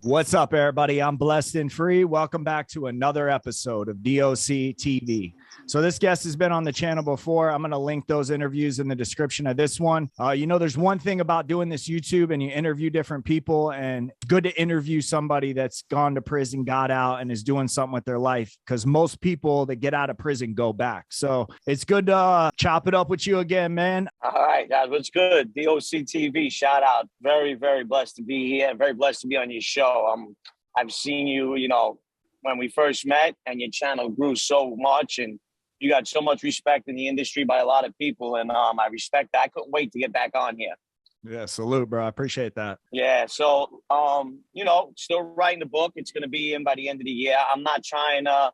What's up, everybody? I'm Blessed and Free. Welcome back to another episode of DOC TV. So this guest has been on the channel before. I'm going to link those interviews in the description of this one. There's one thing about doing this YouTube and you interview different people, and it's good to interview somebody that's gone to prison, got out, and is doing something with their life, because most people that get out of prison go back. So it's good to chop it up with you again, man. All right, guys, what's good? DOC TV, shout out. Very, very blessed to be here. Very blessed to be on your show. I've seen you, when we first met, and your channel grew so much, and you got so much respect in the industry by a lot of people, and I respect that. I couldn't wait to get back on here. Yeah, salute, bro. I appreciate that. Yeah, so, still writing the book. It's going to be in by the end of the year. I'm not trying to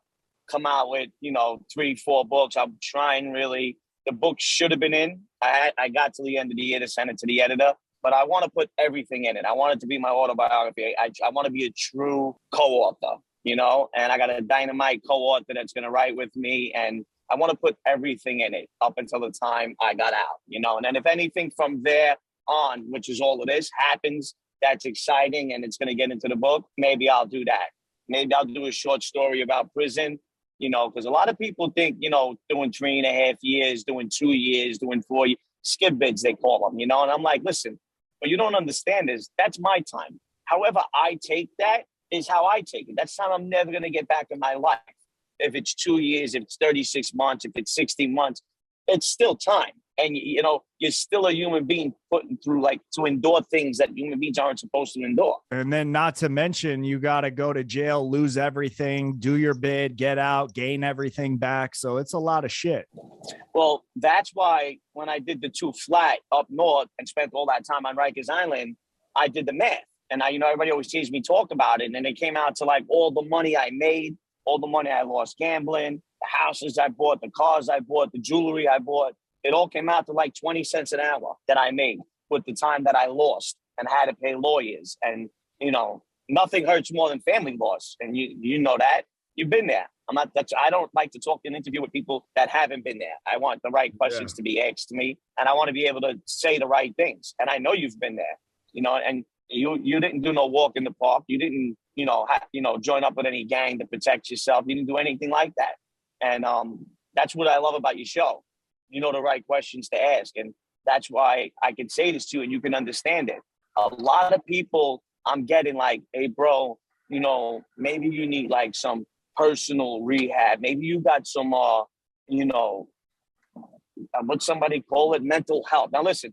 come out with, 3-4 books. I'm trying really. The book should have been in. I got to the end of the year to send it to the editor, but I want to put everything in it. I want it to be my autobiography. I want to be a true co-author, and I got a dynamite co-author that's going to write with me, and I want to put everything in it up until the time I got out, and then if anything from there on, which is all it is, happens, that's exciting and it's going to get into the book, maybe I'll do that. Maybe I'll do a short story about prison, because a lot of people think, doing 3.5 years, doing 2 years, doing 4 years, skip bids, they call them, and I'm like, listen, what you don't understand is that's my time. However I take that is how I take it. That's time I'm never going to get back in my life. If it's 2 years, if it's 36 months, if it's 60 months, it's still time. And, you're still a human being putting through, to endure things that human beings aren't supposed to endure. And then not to mention, you got to go to jail, lose everything, do your bid, get out, gain everything back. So it's a lot of shit. Well, that's why when I did the 2 flat up north and spent all that time on Rikers Island, I did the math. And everybody always sees me talk about it. And then it came out to all the money I made, all the money I lost gambling, the houses I bought, the cars I bought, the jewelry I bought. It all came out to 20 cents an hour that I made with the time that I lost and had to pay lawyers. And, nothing hurts more than family loss. And you know that. You've been there. I don't like to talk in an interview with people that haven't been there. I want the right questions to be asked to me, and I want to be able to say the right things. And I know you've been there, and you didn't do no walk in the park. You didn't, join up with any gang to protect yourself. You didn't do anything like that. And that's what I love about your show. You know the right questions to ask. And that's why I can say this to you and you can understand it. A lot of people I'm getting hey, bro, maybe you need some personal rehab. Maybe you got some, what somebody call it, mental health. Now, listen,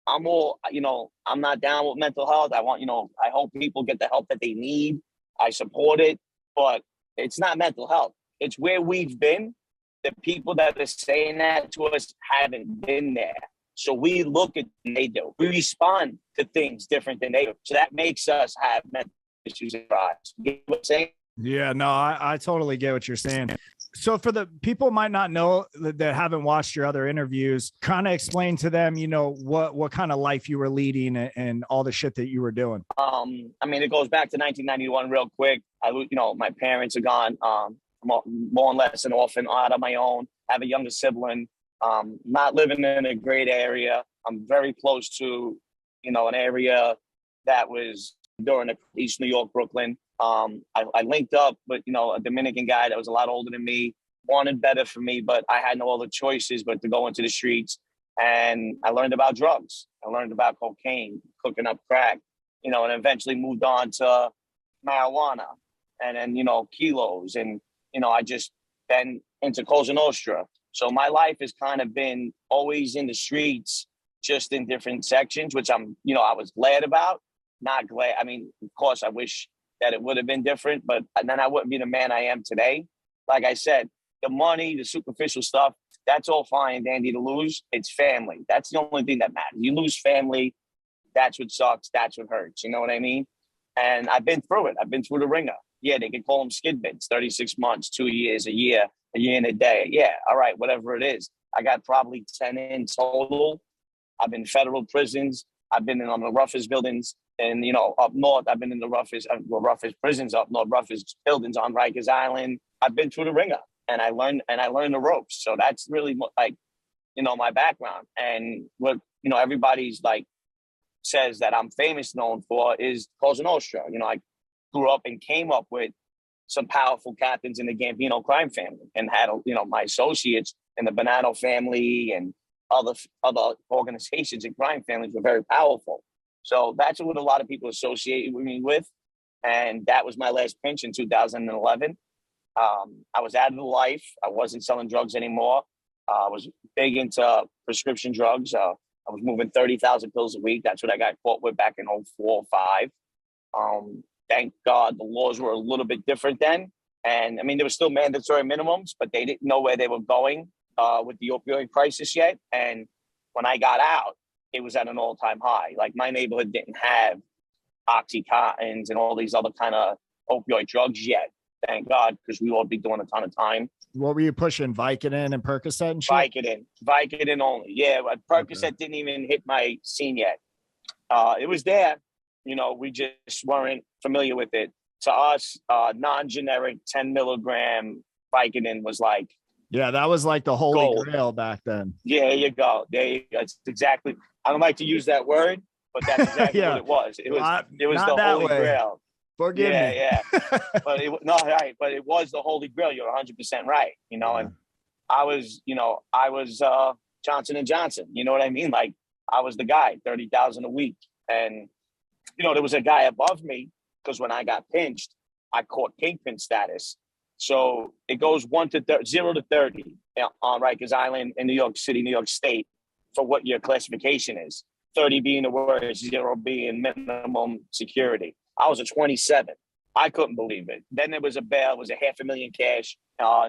I'm not down with mental health. I want, I hope people get the help that they need. I support it, but it's not mental health. It's where we've been. The people that are saying that to us haven't been there. So we look at what they do. We respond to things different than they do. So that makes us have mental issues in our lives. You know what I'm saying? Yeah, no, I totally get what you're saying. So for the people might not know that haven't watched your other interviews, kind of explain to them, what kind of life you were leading and all the shit that you were doing. It goes back to 1991 real quick. My parents are gone. More or less an orphan out of my own. I have a younger sibling. Not living in a great area. I'm very close to, an area that was during the East New York, Brooklyn. I linked up with, a Dominican guy that was a lot older than me, wanted better for me, but I had no other choices but to go into the streets. And I learned about drugs. I learned about cocaine, cooking up crack, and eventually moved on to marijuana and then, kilos. And, I just been into Cosa Nostra. So my life has kind of been always in the streets, just in different sections, which I was glad about. Not glad. Of course, I wish that it would have been different, but then I wouldn't be the man I am today. Like I said, the money, the superficial stuff, that's all fine and dandy to lose. It's family. That's the only thing that matters. You lose family, that's what sucks. That's what hurts. You know what I mean? And I've been through it. I've been through the ringer. Yeah, they can call them skid bids, 36 months, 2 years, a year and a day. Yeah, all right, whatever it is. I got probably 10 in total. I've been in federal prisons. I've been on the roughest buildings. And, up north, I've been in the roughest prisons up north, roughest buildings on Rikers Island. I've been through the ringer and I learned the ropes. So that's really my background. And what, everybody's says that I'm famous known for is Cosa Nostra. grew up and came up with some powerful captains in the Gambino crime family, and had, my associates in the Bonanno family and other organizations and crime families were very powerful. So that's what a lot of people associate me with. And that was my last pinch in 2011. I was out of the life. I wasn't selling drugs anymore. I was big into prescription drugs. I was moving 30,000 pills a week. That's what I got caught with back in 04, 05. Thank God the laws were a little bit different then. And I mean, there were still mandatory minimums, but they didn't know where they were going with the opioid crisis yet. And when I got out, it was at an all-time high. Like, my neighborhood didn't have Oxycontins and all these other kind of opioid drugs yet. Thank God, because we would be doing a ton of time. What were you pushing? Vicodin and Percocet and shit? Vicodin only. Yeah, but Percocet didn't even hit my scene yet. It was there. We just weren't familiar with it. To us, non-generic 10 milligram Vicodin was like, yeah, that was like the holy gold. Grail back then. Yeah, there you go. It's exactly. I don't like to use that word, but that's exactly what it was. It was the holy grail. Forgive me. Yeah. But it was the holy grail. You're 100% right. And I was Johnson and Johnson. You know what I mean? Like, I was the guy, 30,000 a week. And, there was a guy above me, because when I got pinched, I caught kingpin status. So it goes 0 to 30 on Rikers Island in New York City, New York State, for what your classification is. 30 being the worst, 0 being minimum security. I was a 27. I couldn't believe it. Then there was a bail. It was $500,000 cash.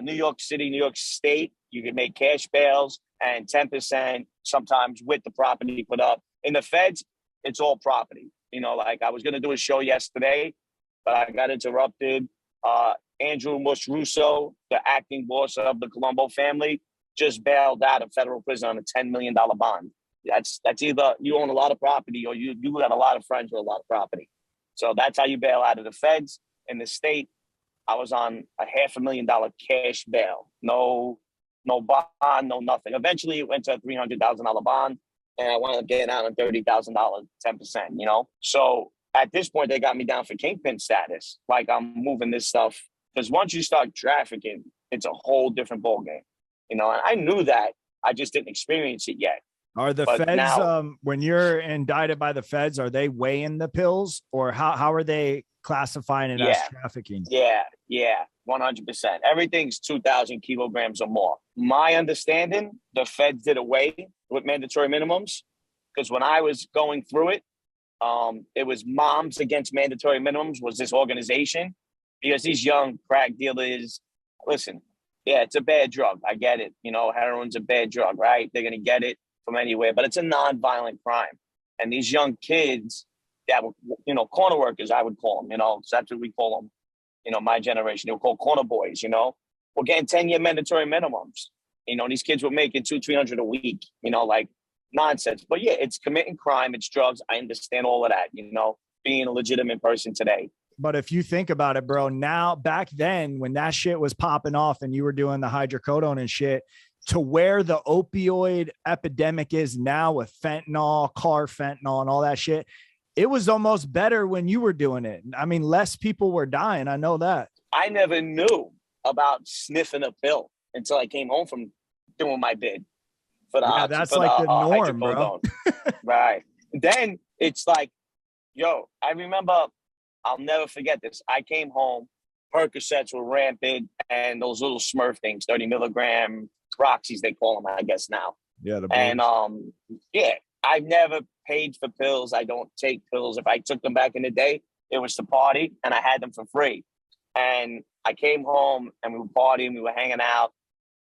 New York City, New York State, you can make cash bails and 10% sometimes with the property put up. In the feds, it's all property. Like, I was going to do a show yesterday, but I got interrupted. Andrew Russo, the acting boss of the Colombo family, just bailed out of federal prison on a $10 million bond. That's either you own a lot of property or you got a lot of friends with a lot of property. So that's how you bail out of the feds. In the state, I was on a $500,000 cash bail. No bond, no nothing. Eventually, it went to a $300,000 bond, and I wound up getting out on $30,000, 10%, So at this point, they got me down for kingpin status. Like, I'm moving this stuff. Because once you start trafficking, it's a whole different ballgame. And I knew that. I just didn't experience it yet. Are the feds, now, when you're indicted by the feds, are they weighing the pills, or how are they classifying it as trafficking? Yeah, 100%. Everything's 2,000 kilograms or more. My understanding, the feds did away with mandatory minimums, because when I was going through it, it was Moms Against Mandatory Minimums was this organization, because these young crack dealers, listen, yeah, it's a bad drug. I get it. Heroin's a bad drug, right? They're going to get it from anywhere, but it's a non-violent crime. And these young kids that were, corner workers, I would call them, so that's what we call them, my generation, they were called corner boys, we're getting 10-year mandatory minimums. These kids were making $200-300 a week, like nonsense. But yeah, it's committing crime, it's drugs. I understand all of that, being a legitimate person today. But if you think about it, bro, now back then when that shit was popping off and you were doing the hydrocodone and shit, to where the opioid epidemic is now with fentanyl, carfentanil, and all that shit, it was almost better when you were doing it. I mean, less people were dying. I know that. I never knew about sniffing a pill until I came home from doing my bid. That's like the norm, bro. Right. Then it's like, I remember, I'll never forget this. I came home, Percocets were rampant, and those little Smurf things, 30 milligram Roxys, they call them, I guess now. Yeah. And I've never paid for pills. I don't take pills. If I took them back in the day, it was to party, and I had them for free. And I came home, and we were partying, we were hanging out,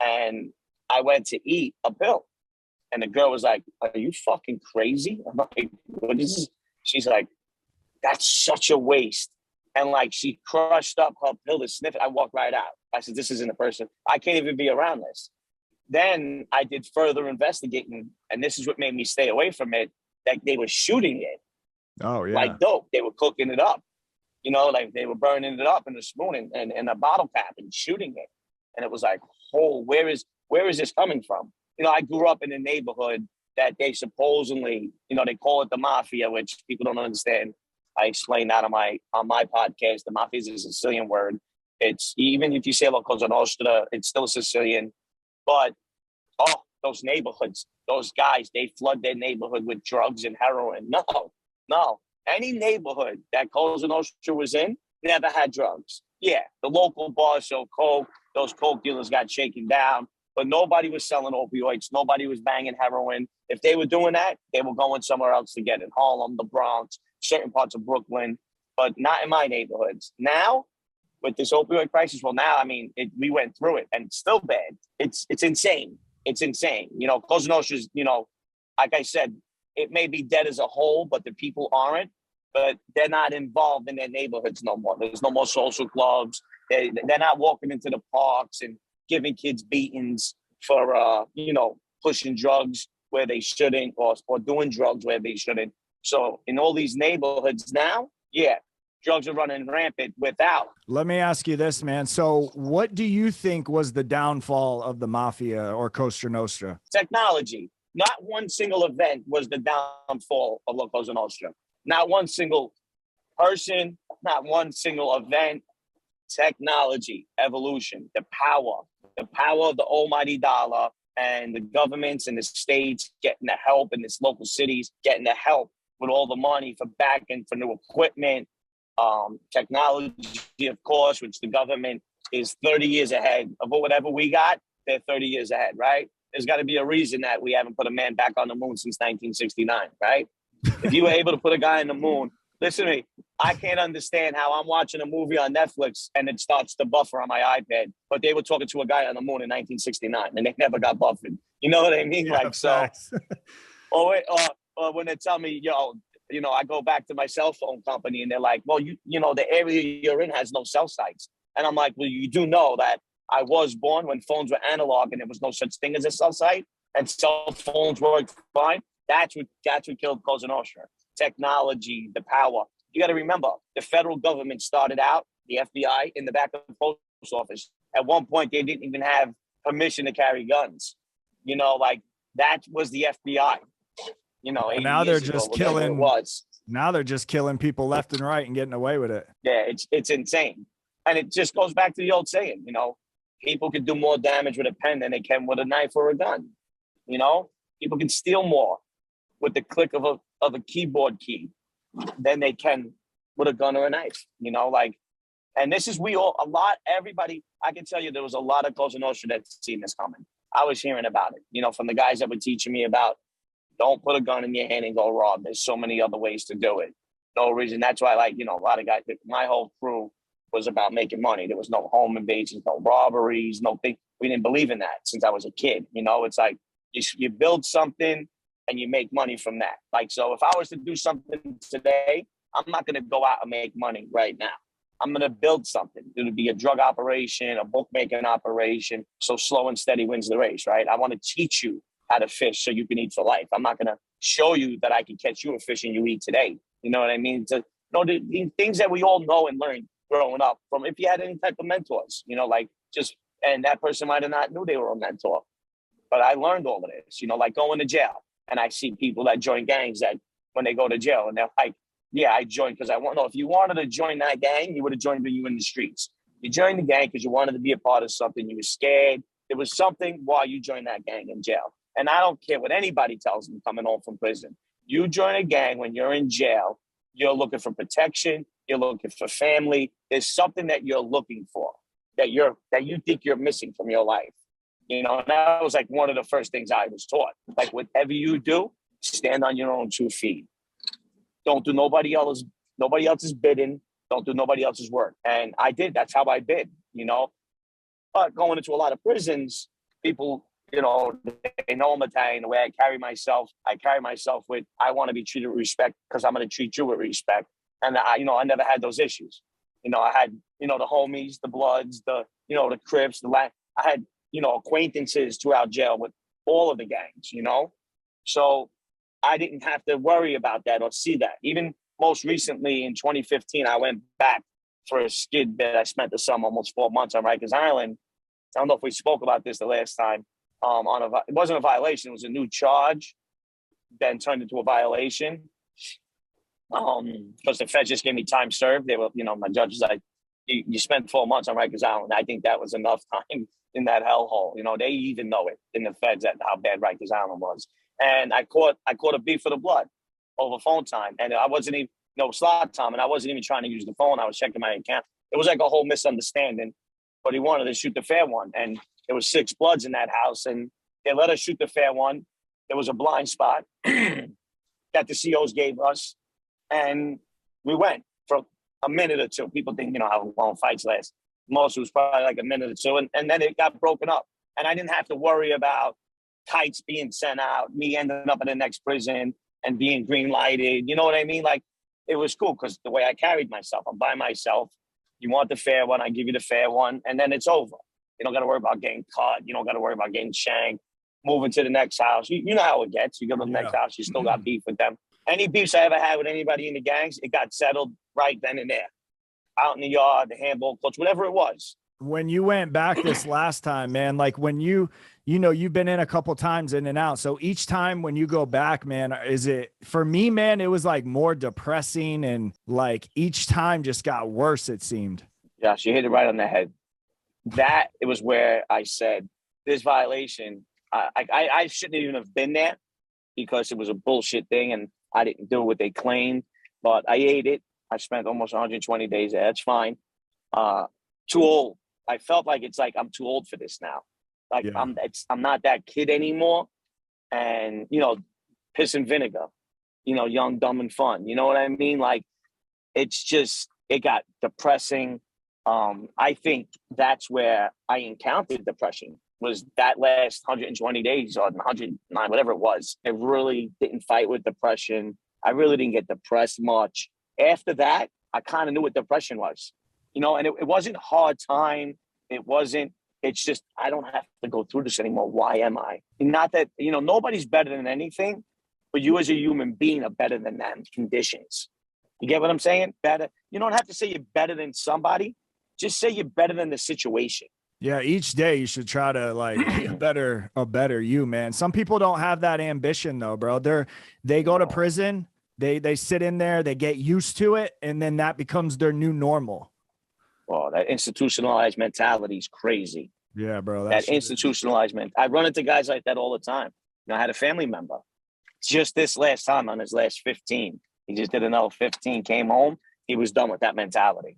and I went to eat a pill. And the girl was like, "Are you fucking crazy?" I'm like, "What is this?" She's like, "That's such a waste." And like, she crushed up her pill to sniff it. I walked right out. I said, "This isn't a person. I can't even be around this." Then I did further investigating, and this is what made me stay away from it, that they were shooting it. Oh, yeah. Like dope. They were cooking it up. Like they were burning it up in a spoon and a bottle cap and shooting it. And it was like, where is this coming from? I grew up in a neighborhood that they supposedly, they call it the mafia, which people don't understand. I explained that on my podcast. The mafia is a Sicilian word. It's even if you say La Cosa Nostra, it's still Sicilian. But those neighborhoods, those guys, they flood their neighborhood with drugs and heroin. No. Any neighborhood that Cosa Nostra was in never had drugs. Yeah, the local bars sold coke. Those coke dealers got shaken down. But nobody was selling opioids. Nobody was banging heroin. If they were doing that, they were going somewhere else to get it. Harlem, the Bronx, certain parts of Brooklyn, but not in my neighborhoods. Now, with this opioid crisis, well, now, I mean, we went through it, and it's still bad. It's insane. It's insane. You know, Cosa Nostra's, you know, like I said, it may be dead as a whole, but the people aren't. But they're not involved in their neighborhoods no more. There's no more social clubs. They're not walking into the parks and giving kids beatings for, pushing drugs where they shouldn't or doing drugs where they shouldn't. So in all these neighborhoods now, yeah, drugs are running rampant without. Let me ask you this, man. So what do you think was the downfall of the mafia or Cosa Nostra? Technology. Not one single event was the downfall of La Cosa Nostra. Not one single person, not one single event. Technology, evolution, the power of the almighty dollar, and the governments and the states getting the help, and this local cities getting the help with all the money for backing for new equipment, technology, of course, which the government is 30 years ahead of whatever we got. They're 30 years ahead, right? There's got to be a reason that we haven't put a man back on the moon since 1969, right? If you were able to put a guy on the moon, listen to me, I can't understand how I'm watching a movie on Netflix and it starts to buffer on my iPad, but they were talking to a guy on the moon in 1969 and they never got buffered. You know what I mean? Yeah, like, so, or when they tell me, I go back to my cell phone company and they're like, well, the area you're in has no cell sites. And I'm like, well, you do know that I was born when phones were analog and there was no such thing as a cell site and cell phones worked fine. That's what killed Cosa Nostra. Technology, the power. You got to remember, the federal government started out, the FBI, in the back of the post office. At one point, they didn't even have permission to carry guns. That was the FBI. Now they're just killing. Was. Now they're just killing people left and right and getting away with it. Yeah, it's insane. And it just goes back to the old saying, people can do more damage with a pen than they can with a knife or a gun. People can steal more with the click of a keyboard key than they can with a gun or a knife, and this is everybody, I can tell you there was a lot of Cosa Nostra that seen this coming. I was hearing about it, from the guys that were teaching me about don't put a gun in your hand and go rob. There's so many other ways to do it. No reason. That's why a lot of guys, my whole crew was about making money. There was no home invasions, no robberies, no thing. We didn't believe in that since I was a kid. It's like you build something and you make money from that. Like, so if I was to do something today, I'm not going to go out and make money right now. I'm going to build something. It would be a drug operation, a bookmaking operation. So slow and steady wins the race, right? I want to teach you how to fish so you can eat for life. I'm not going to show you that I can catch you a fish and you eat today. You know what I mean? The things that we all know and learned growing up from, if you had any type of mentors, and that person might have not knew they were a mentor. But I learned all of this, like going to jail. And I see people that join gangs that when they go to jail and they're like, yeah, I joined because I want to know. If you wanted to join that gang, you would have joined when you were in the streets. You joined the gang because you wanted to be a part of something. You were scared. There was something while you joined that gang in jail. And I don't care what anybody tells me coming home from prison. You join a gang when you're in jail, you're looking for protection. You're looking for family. There's something that you're looking for that you think you're missing from your life. And that was like one of the first things I was taught. Like, whatever you do, stand on your own 2 feet. Don't do nobody else's bidding. Don't do nobody else's work. And I did. That's how I bid, But going into a lot of prisons, people, they know I'm Italian. The way I carry myself with, I want to be treated with respect because I'm going to treat you with respect. And I never had those issues. I had, the homies, the Bloods, the Crips, I had, acquaintances throughout jail with all of the gangs, So I didn't have to worry about that or see that. Even most recently in 2015, I went back for a skid bit. I spent the summer almost 4 months on Rikers Island. I don't know if we spoke about this the last time. It wasn't a violation. It was a new charge, then turned into a violation. because the Fed just gave me time served. They were, my judge was like, you spent 4 months on Rikers Island. I think that was enough time in that hellhole. They even know it in the Feds that how bad Rikers Island was. And I caught a beef for the blood over phone time. And I wasn't even, slot time. And I wasn't even trying to use the phone. I was checking my account. It was like a whole misunderstanding, but he wanted to shoot the fair one. And there was 6 bloods in that house. And they let us shoot the fair one. There was a blind spot that the COs gave us. And we went for a minute or two. People think, how long fights last. Most was probably like a minute or two. And then it got broken up. And I didn't have to worry about kites being sent out, me ending up in the next prison and being green lighted. You know what I mean? Like, it was cool because the way I carried myself, I'm by myself. You want the fair one, I give you the fair one. And then it's over. You don't got to worry about getting caught. You don't got to worry about getting shanked. Moving to the next house. You know how it gets. You go to the next house, you still got beef with them. Any beefs I ever had with anybody in the gangs, it got settled right then and there. Out in the yard, the handball coach, whatever it was. When you went back this last time, man, like when you've been in a couple times in and out. So each time when you go back, man, is it, for me, man, it was like more depressing and like each time just got worse, it seemed. Yeah, she hit it right on the head. It was where I said, this violation, I shouldn't even have been there because it was a bullshit thing and I didn't do what they claimed, but I ate it. I spent almost 120 days there. That's fine. Too old. I felt like it's like I'm too old for this now. Like I'm not that kid anymore. And, piss and vinegar, young, dumb, and fun. You know what I mean? Like, it got depressing. I think that's where I encountered depression, was that last 120 days or 109, whatever it was. I really didn't fight with depression. I really didn't get depressed much. After that, I kind of knew what depression was, and it wasn't hard time. It's just, I don't have to go through this anymore. Why am I? Not that, nobody's better than anything, but you as a human being are better than them conditions. You get what I'm saying? Better. You don't have to say you're better than somebody. Just say you're better than the situation. Yeah, each day you should try to like be a better you, man. Some people don't have that ambition though, bro. They go to prison, they sit in there, they get used to it, and then that becomes their new normal. Oh, that institutionalized mentality is crazy. Yeah, bro. That institutionalized I run into guys like that all the time. I had a family member just this last time on his last 15. He just did another 15, came home. He was done with that mentality.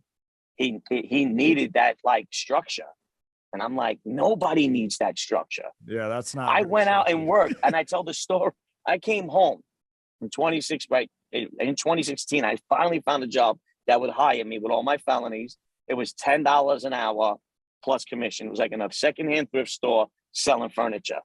He needed that like structure. And I'm like, nobody needs that structure. Yeah, that's not. I went out and worked, and I tell the story. I came home in 2016. I finally found a job that would hire me with all my felonies. It was $10 an hour plus commission. It was like in a secondhand thrift store selling furniture.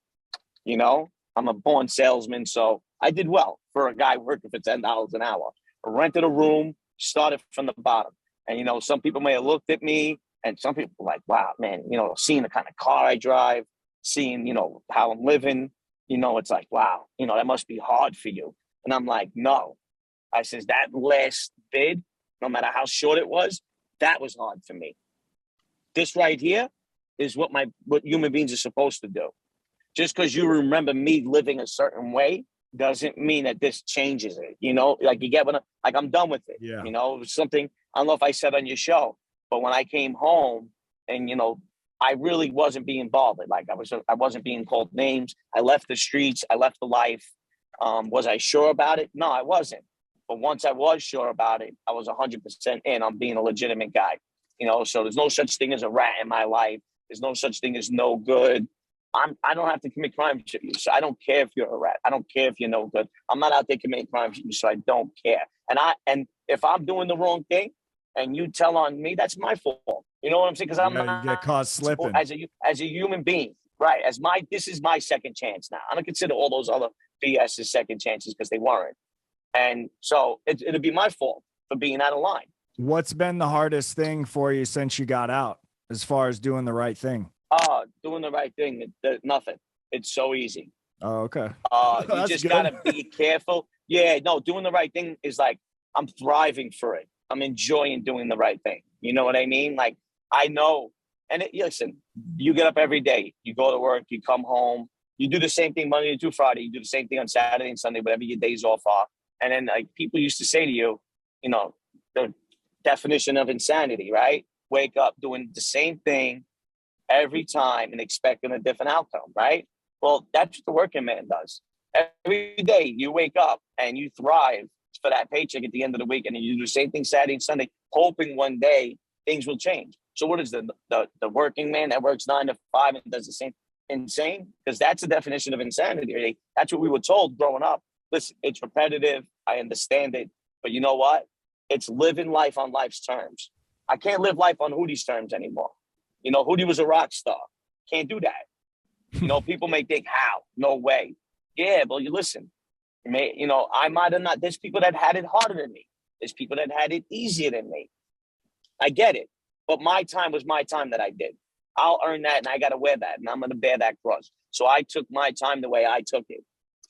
I'm a born salesman, so I did well for a guy working for $10 an hour. I rented a room, started from the bottom. And, some people may have looked at me, and some people were like, wow, man, seeing the kind of car I drive, seeing, how I'm living, it's like, wow, that must be hard for you. And I'm like, no. I says, that last bid, no matter how short it was, that was hard for me. This right here is what human beings are supposed to do. Just because you remember me living a certain way doesn't mean that this changes it. Like you get what I'm done with it. Yeah. It was something, I don't know if I said on your show, but when I came home and, I really wasn't being bothered. Like I wasn't being called names. I left the streets. I left the life. Was I sure about it? No, I wasn't. But once I was sure about it, I was 100% in on being a legitimate guy. So there's no such thing as a rat in my life. There's no such thing as no good. I don't have to commit crimes to you. So I don't care if you're a rat. I don't care if you're no good. I'm not out there committing crimes to you, so I don't care. And if I'm doing the wrong thing and you tell on me, that's my fault. You know what I'm saying? Because I'm not get caught slipping as a human being, right? This is my second chance now. I don't consider all those other BS as second chances because they weren't. And so it'd be my fault for being out of line. What's been the hardest thing for you since you got out as far as doing the right thing? Doing the right thing, nothing. It's so easy. Oh, okay. You just got to be careful. Yeah, no, doing the right thing is like, I'm thriving for it. I'm enjoying doing the right thing. You know what I mean? Like, I know. And listen, you get up every day. You go to work. You come home. You do the same thing Monday to Friday. You do the same thing on Saturday and Sunday, whatever your days off are. And then like people used to say to you, you know, the definition of insanity, right? Wake up doing the same thing every time and expecting a different outcome, right? Well, that's what the working man does. Every day you wake up and you thrive for that paycheck at the end of the week, and then you do the same thing Saturday and Sunday, hoping one day things will change. So what is the working man that works 9 to 5 and does the same? Insane? Because that's the definition of insanity. That's what we were told growing up. Listen, it's repetitive. I understand it. But you know what? It's living life on life's terms. I can't live life on Hootie's terms anymore. You know, Hootie was a rock star. Can't do that. You know, people may think, how? No way. Yeah, but you listen. You know, I might have not. There's people that had it harder than me. There's people that had it easier than me. I get it. But my time was my time that I did. I'll earn that, and I got to wear that, and I'm going to bear that cross. So I took my time the way I took it.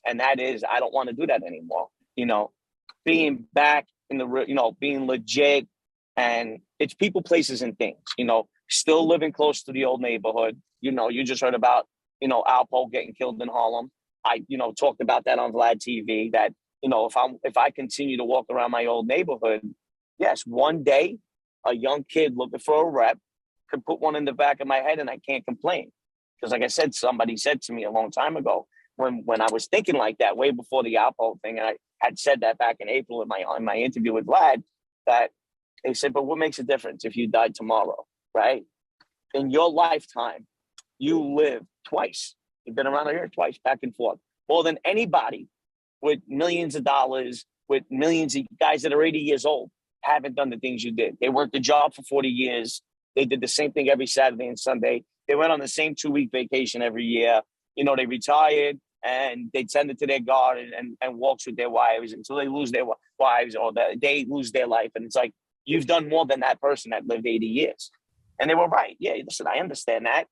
And that is, I don't want to do that anymore. You know, being back in the, you know, being legit, and it's people, places, and things, you know, still living close to the old neighborhood. You know, you just heard about, you know, Alpo getting killed in Harlem. I, you know, talked about that on Vlad TV, that, you know, if I continue to walk around my old neighborhood, yes, one day a young kid looking for a rep could put one in the back of my head and I can't complain. Because like I said, somebody said to me a long time ago, when I was thinking like that, way before the Alpo thing, and I had said that back in April in my interview with Vlad, that they said, but what makes a difference if you died tomorrow, right? In your lifetime, you live twice. You've been around here twice, back and forth, more than anybody with millions of dollars, with millions of guys that are 80 years old, haven't done the things you did. They worked a job for 40 years. They did the same thing every Saturday and Sunday. They went on the same 2-week vacation every year. You know, they retired and they tended to their garden and walks with their wives until they lose their wives or they lose their life. And it's like, you've done more than that person that lived 80 years. And they were right. Yeah, listen, I understand that.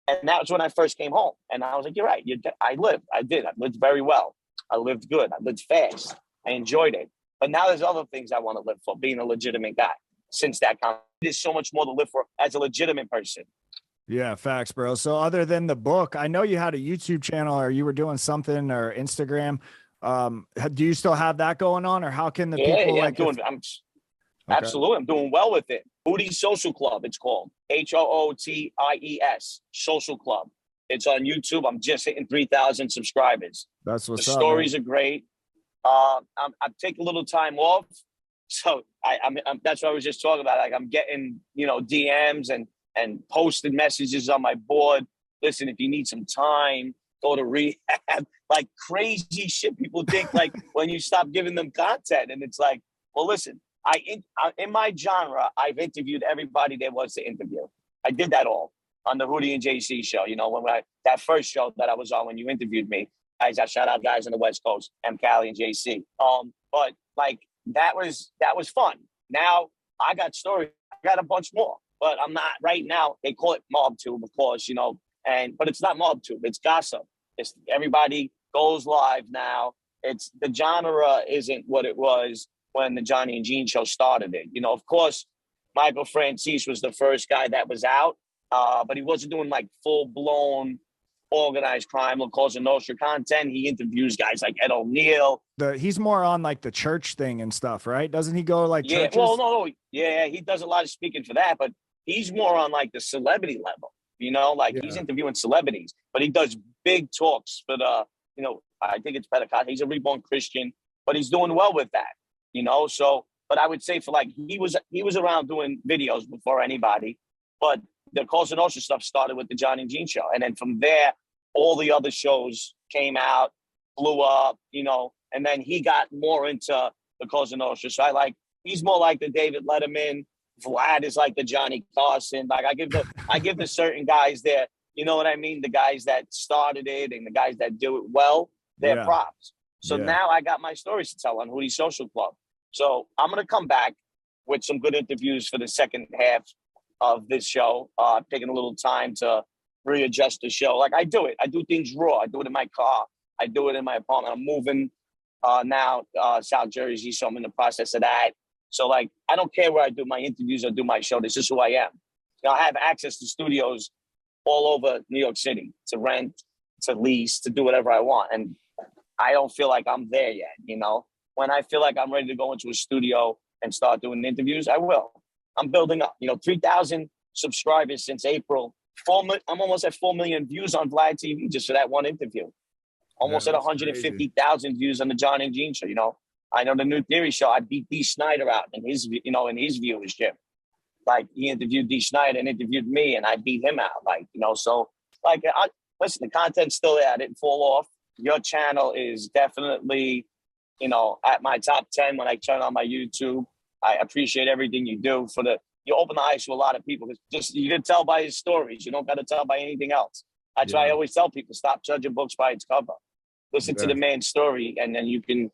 And that was when I first came home. And I was like, you're right. I lived very well. I lived good. I lived fast. I enjoyed it. But now there's other things I want to live for, being a legitimate guy. Since that comment, there's so much more to live for as a legitimate person. Yeah, facts, bro. So other than the book, I know you had a YouTube channel or you were doing something, or Instagram. Do you still have that going on, or how can the people like Absolutely. I'm doing well with it. Hootie Social Club, it's called. HOOTIES Social Club. It's on YouTube. I'm just hitting 3,000 subscribers. That's what's the up. The stories are great. I'm taking a little time off. So I'm that's what I was just talking about. Like, I'm getting, you know, DMs and posted messages on my board. Listen, if you need some time, go to rehab. Like crazy shit people think, like when you stop giving them content. And it's like, well, listen, in my genre, I've interviewed everybody there was to interview. I did that all on the Hootie and JC show. You know, that first show that I was on when you interviewed me, I shout out guys on the West Coast, M. Cali and JC. But like that was fun. Now I got stories. I got a bunch more, but I'm not right now. They call it mob tube, of course, you know, but it's not mob tube. It's gossip. It's everybody goes live now. It's the genre isn't what it was when the Johnny and Gene show started it. You know, of course, Michael Franzese was the first guy that was out, but he wasn't doing like full-blown organized crime, La Cosa Nostra content. He interviews guys like Ed O'Neill. He's more on like the church thing and stuff, right? Doesn't he go like churches? Well, no. Yeah, he does a lot of speaking for that, but he's more on like the celebrity level, you know, like he's interviewing celebrities, but he does big talks for the, you know, I think it's Pentecost. He's a reborn Christian, but he's doing well with that, you know? So, but I would say for like, he was around doing videos before anybody, but the Cosa Nostra stuff started with the Johnny and Gene show. And then from there, all the other shows came out, blew up, you know, and then he got more into the Cosa Nostra. So he's more like the David Letterman. Vlad is like the Johnny Carson. Like I give the certain guys there, you know what I mean? The guys that started it and the guys that do it well, they're props. So now I got my stories to tell on Hootie Social Club. So I'm going to come back with some good interviews for the second half of this show. Taking a little time to readjust the show. Like I do it. I do things raw. I do it in my car. I do it in my apartment. I'm moving now South Jersey, so I'm in the process of that. So like I don't care where I do my interviews or do my show. This is who I am. You know, I have access to studios all over New York City to rent, to lease, to do whatever I want. And I don't feel like I'm there yet, you know? when I feel like I'm ready to go into a studio and start doing interviews, I will. I'm building up, 3,000 subscribers since April. I'm almost at 4 million views on Vlad TV just for that one interview. Almost at 150,000 views on the John and Gene show. I know the new Theory show. I beat D. Snyder out in his viewership. Like, he interviewed D. Snyder and interviewed me, and I beat him out. Listen, the content's still there. I didn't fall off. Your channel is definitely, at my top 10 when I turn on my YouTube. I appreciate everything you do you open the eyes to a lot of people. You can tell by his stories. You don't got to tell by anything else. That's why I always tell people, stop judging books by its cover. Listen to the man's story, and then you can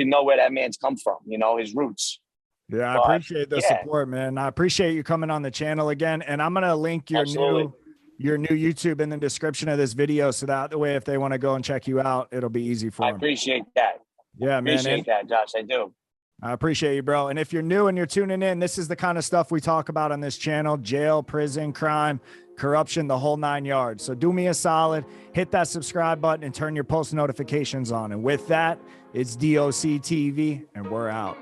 know where that man's come from, his roots. Yeah, I appreciate the support, man. I appreciate you coming on the channel again. And I'm going to link your new YouTube in the description of this video, so that the way if they want to go and check you out, it'll be easy for them. I appreciate that. Yeah, man. Appreciate that, Josh. I do. I appreciate you, bro. And if you're new and you're tuning in, this is the kind of stuff we talk about on this channel: jail, prison, crime, corruption, the whole 9 yards. So do me a solid, hit that subscribe button and turn your post notifications on. And with that, it's DOC TV, and we're out.